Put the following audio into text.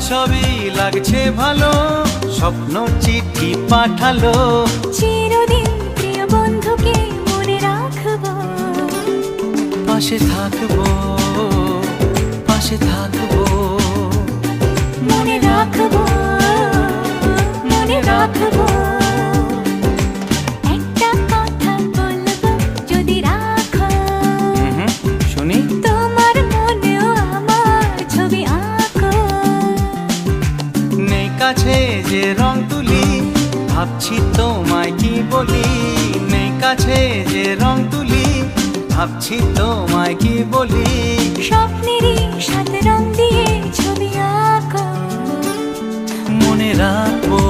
ছবি লাগছে ভালো, স্বপ্ন চিঠি পাঠালো। চিরদিন প্রিয় বন্ধুকে মনে রাখবো, পাশে থাকবো, পাশে থাকবো, মনে রাখবো, মনে রাখবো। একটা কথা বলবো যদি রাখো, শুনি। তোমার মনেও আমার ছবি আঁকো। নেই কাছে যে রং তুলি, ভাবছি তোমায় কি বলি। নেই কাছে যে রং তুলি, ভাবছি তোমায় কি বলি। স্বপ্নেরই সাথে রং দিয়ে ছবি আঁকো, মনে রাখবো,